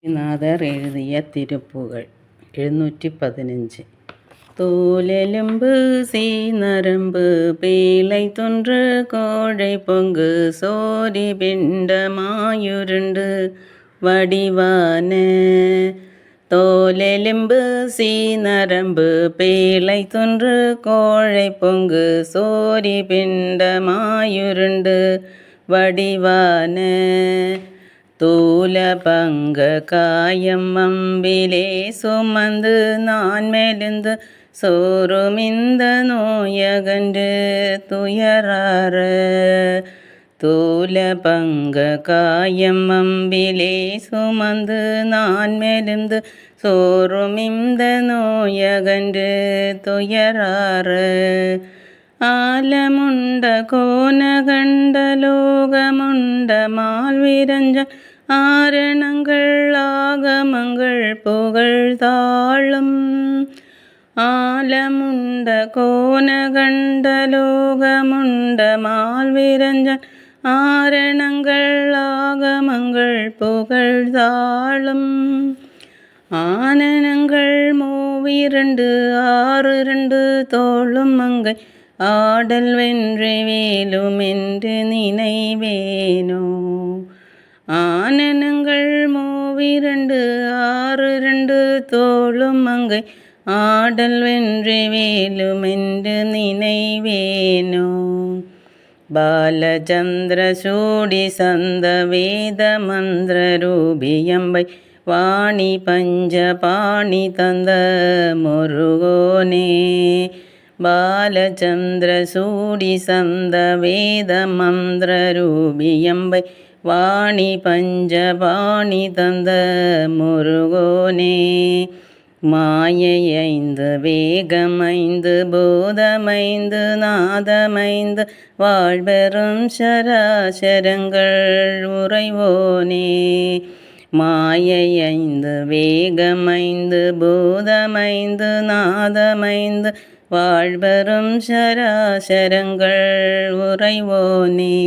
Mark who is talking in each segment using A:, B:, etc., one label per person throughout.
A: நாதர் எழுதிய திருப்புகழ் 715. தோலெலும்பு சீநரம்பு பேழை தொன்று கோழை பொங்கு சோரி பிண்டமாயுருண்டு வடிவான தோலெலும்பு சீநரம்பு பேழை தொன்று கோழை பொங்கு சோரி பிண்டமாயுருண்டு வடிவான தூல பங்க காயம் அம்பிலே சுமந்து நான் மெலிந்து சோறுமிந்த நோயகன்று துயரார தூல பங்க காயம் அம்பிலே சுமந்து நான் மெலிந்து சோறுமிந்த நோயகன்று துயரார ஆலமுண்ட கோணகண்ட லோகமுண்ட மால்விரஞ்ச ஆரணங்கள் ஆகமங்கள் புகழ்தாளும் ஆலமுண்ட கோணகண்ட லோகமுண்ட மால்விரஞ்ச ஆரணங்கள் ஆகமங்கள் புகழ்தாளும் ஆனனங்கள் மூவிரண்டு ஆறிரண்டு தோளும் மங்கை ஆடல் வென்று வேலுமென்று நினைவேனோ ஆனனங்கள் மூவிரண்டு ஆறிரண்டு தோளும் மங்கை ஆடல் வென்று வேலுமென்று நினைவேனோ பாலச்சந்திர சூடி சந்த வேத மந்திர ரூபியம்பை வாணி பஞ்ச பாணி தந்த முருகோனே பாலச்சந்திர சூடி சந்த வேத மந்திர ரூபியம்பை வாணி பஞ்ச பாணி தந்த முருகோனே மாயை ஐந்து வேகமைந்து பூதமைந்து நாதமைந்து வாழ்பெறும் சராசரங்கள் உறைவோனே மாயை ஐந்து வேகமைந்து பூதமைந்து நாதமைந்து வாழ்பெறும் சராசரங்கள் உறைவோனே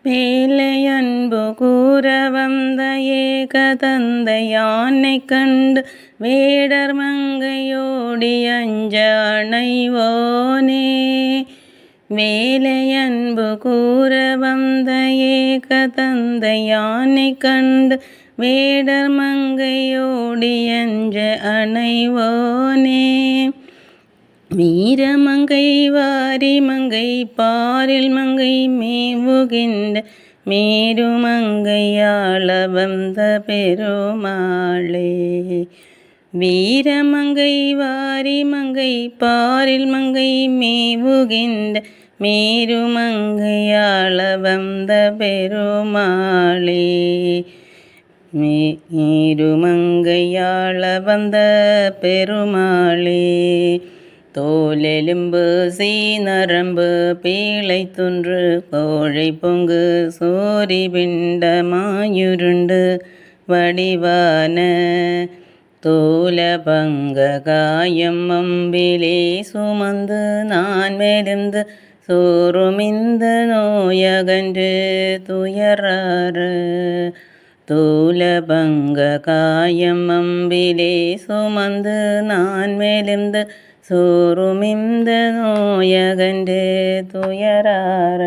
A: வேலை அன்பு கூற வந்த ஏகதந்தை யானை கண்டு வேடர் மங்கையோடி அஞ்ச அணைவோனே வேலை அன்பு கூற வந்த ஏகதந்தை யானை கண்டு வேடர் மங்கையோடி அஞ்ச அணைவோனே வீரமங்கை வாரி மங்கை பாரில் மங்கை மேவுகின்ற மேருமங்கையாள வந்த பெருமாளே வீரமங்கை வாரி மங்கை பாரில் மங்கை மேவுகின்ற மேருமங்கையாள வந்த பெருமாளே மேருமங்கையாள வந்த பெருமாளே தோலெலும்பு சீநரம்பு பீழை துன்று கோழை பொங்கு சோரி பிண்டமாயுருண்டு வடிவான தூல பங்க காயம் அம்பிலே சுமந்து நான் மெலிந்து சோறுமிந்த நோயகன்று துயரார தூல பங்க காயம் அம்பிலே சுமந்து நான் மெலிந்து சோறுமிந்த நோயகன்று துயரார